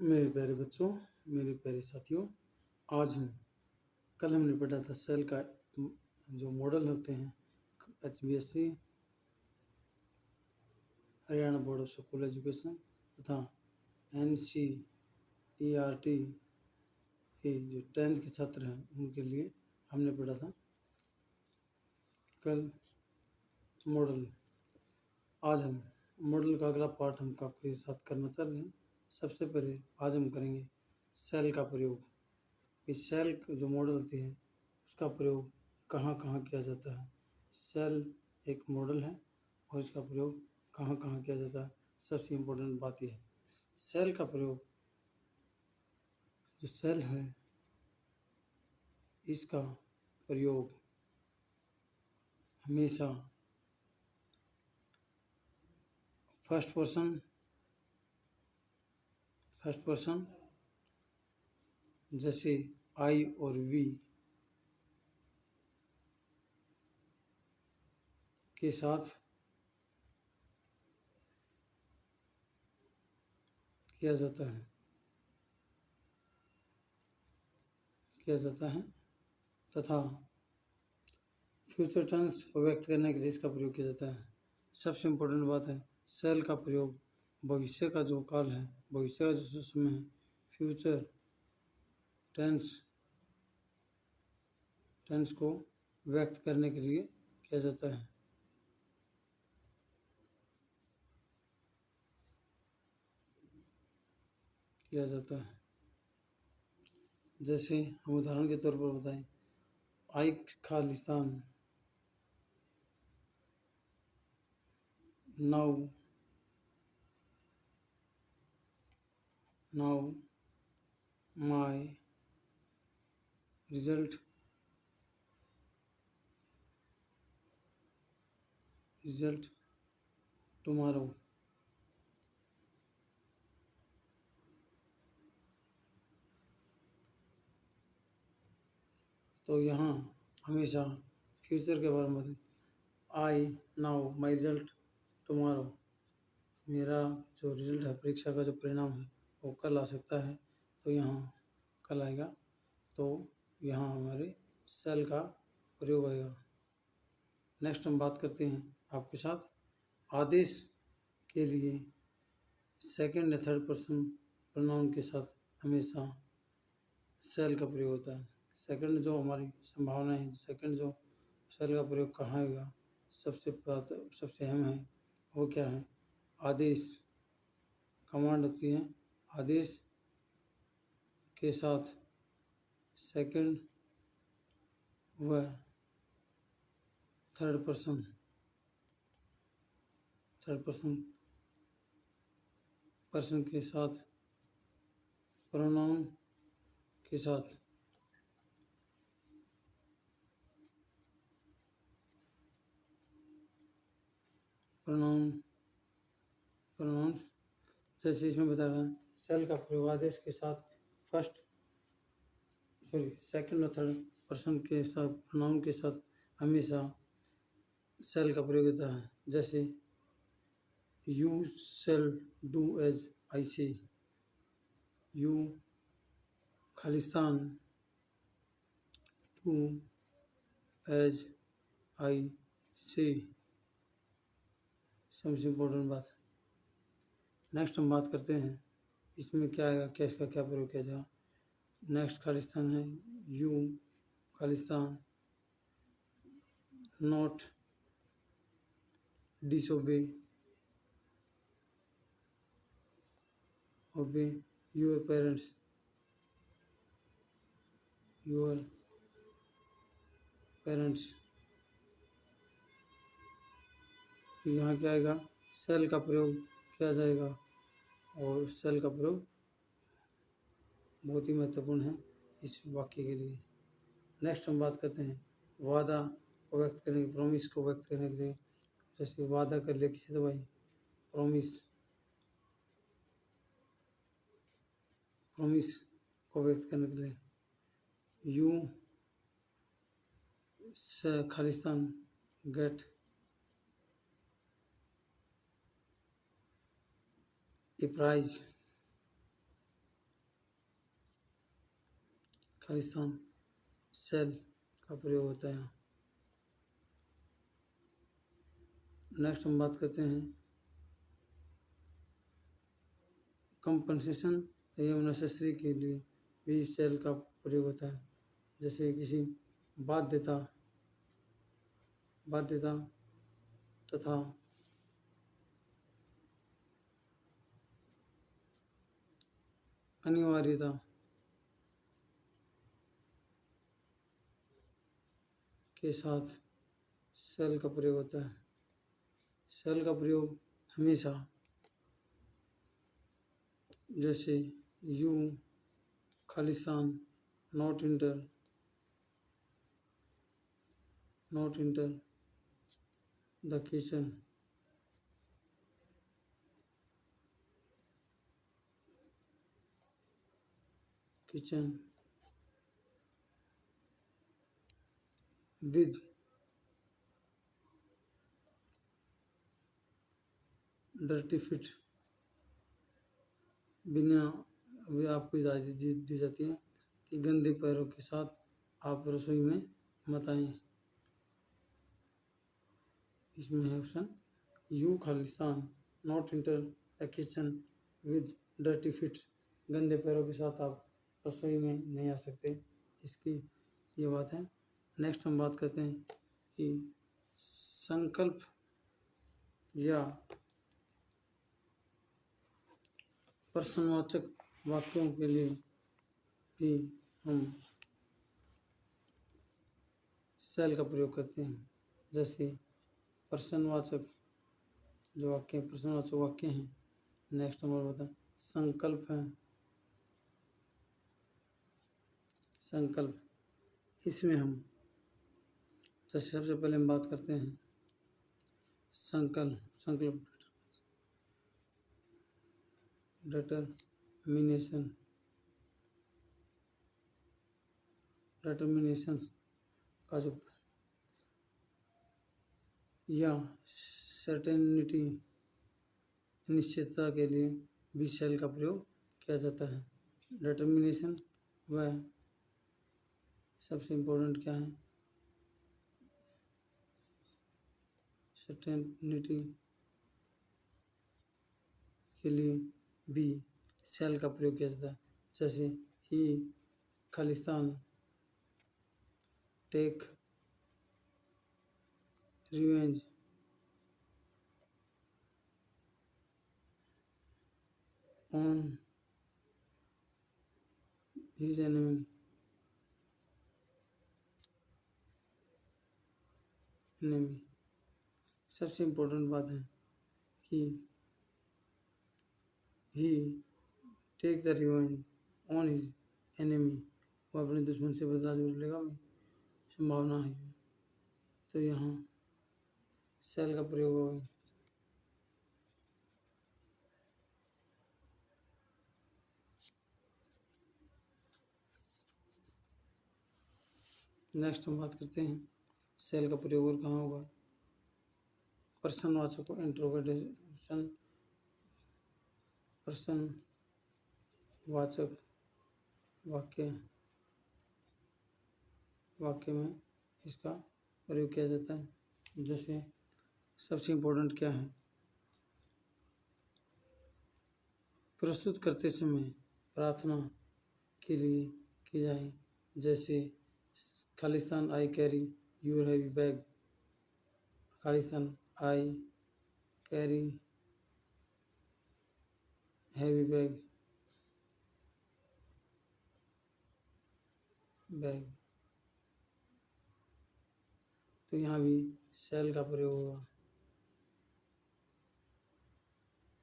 मेरे प्यारे बच्चों, मेरे प्यारे साथियों, आज कल हमने पढ़ा था सेल का जो मॉडल होते हैं HBSC Haryana board of school education तथा NCERT के जो 10th के छात्र हैं उनके लिए हमने पढ़ा था कल मॉडल। आज हम मॉडल का अगला पार्ट हम आपके साथ करना चाह रहे हैं। सबसे पहले आज हम करेंगे सेल का प्रयोग। इस सेल जो मॉडल होती है उसका प्रयोग कहाँ कहाँ किया जाता है। सेल एक मॉडल है और इसका प्रयोग कहाँ कहाँ किया जाता है। सबसे इम्पोर्टेंट बात यह है, सेल का प्रयोग, जो सेल है इसका प्रयोग हमेशा फर्स्ट पर्सन जैसे आई और वी के साथ किया जाता है तथा फ्यूचर टेंस को व्यक्त करने के लिए इसका प्रयोग किया जाता है। सबसे इम्पोर्टेंट बात है, सेल का प्रयोग भविष्य का जो काल है, भविष्य का जो समय है, फ्यूचर टेंस को व्यक्त करने के लिए किया जाता है। जैसे हम उदाहरण के तौर पर बताएं, आई Khalistan now my result tomorrow। तो यहाँ हमेशा फ्यूचर के बारे में I now my result tomorrow, मेरा जो रिजल्ट है, परीक्षा का जो परिणाम है वो कल आ सकता है। तो यहाँ कल आएगा, तो यहाँ हमारे सेल का प्रयोग आएगा। नेक्स्ट हम बात करते हैं आपके साथ आदेश के लिए सेकंड या थर्ड पर्सन प्रोनाउन के साथ हमेशा सेल का प्रयोग होता है। सेकंड जो हमारी संभावना है, सेकंड जो सेल का प्रयोग कहाँ होगा, सबसे अहम है वो क्या है, आदेश, कमांड होती है, आदेश के साथ सेकंड व थर्ड पर्सन के साथ प्रोनाउन के साथ प्रोनाउन जैसे इसमें बताया गया, सेल का प्रयोग आदेश के साथ सेकंड और थर्ड पर्सन के साथ प्रोनाउन के साथ हमेशा सेल का प्रयोग होता है। जैसे you shall do as I say, you खालिस्तान डू एज आई से। सबसे इम्पोर्टेंट बात। नेक्स्ट हम बात करते हैं इसमें क्या आएगा, क्या इसका क्या प्रयोग किया जाएगा। नेक्स्ट खालिस्तान है, you Khalistan not disobey obey your parents, यहाँ क्या आएगा, सेल का प्रयोग किया जाएगा और सेल का प्रयोग बहुत ही महत्वपूर्ण है इस वाक्य के लिए। नेक्स्ट हम बात करते हैं वादा को व्यक्त करने, प्रॉमिस को व्यक्त करने के लिए। जैसे वादा कर ले किसी से भाई, प्रॉमिस को व्यक्त करने के लिए you Khalistan get a prize, Khalistan cell का प्रयोग होता है। नेक्स्ट हम बात करते हैं कंपनसेशन एवं नेसेसरी के लिए भी सेल का प्रयोग होता है। जैसे किसी बाध्यता बाध्यता तथा अनिवार्यता के साथ सेल का प्रयोग होता है। सेल का प्रयोग हमेशा जैसे you Khalistan not enter the kitchen with dirty fit, बिना अभी आपको हिदायत दी जाती है कि गंदे पैरों के साथ आप रसोई में मत आएं। इसमें है option you Khalistan not enter the kitchen with dirty fit, गंदे पैरों के साथ आप रसोई में नहीं आ सकते। इसकी ये बात है। नेक्स्ट हम बात करते हैं कि संकल्प या प्रश्नवाचक वाक्यों के लिए भी हम सेल का प्रयोग करते हैं। जैसे प्रश्नवाचक प्रश्नवाचक वाक्य हैं। नेक्स्ट नंबर बताएं संकल्प है। संकल्प इसमें हम जैसे सबसे पहले हम बात करते हैं संकल्प डिटर्मिनेशन का जो या सर्टेनिटी निश्चितता के लिए भी सेल का प्रयोग किया जाता है। डिटर्मिनेशन वह सबसे इम्पोर्टेंट क्या है, सर्टेनिटी के लिए भी सेल का प्रयोग किया जाता है। जैसे ही खालिस्तान take revenge on his enemy सबसे इम्पोर्टेंट बात है कि he take the revenge on his enemy, वो अपने दुश्मन से बदला जरूर लेगा भी संभावना है। तो यहाँ सेल का प्रयोग होगा। नेक्स्ट हम बात करते हैं सेल का प्रयोग और कहाँ होगा। प्रश्नवाचक को इंट्रोगेशन प्रश्नवाचक वाक्य में इसका प्रयोग किया जाता है। जैसे सबसे इम्पोर्टेंट क्या है, प्रस्तुत करते समय प्रार्थना के लिए की जाए। जैसे Khalistan I carry your heavy bag, Khalistan I carry heavy bag तो यहाँ भी सेल का प्रयोग होगा।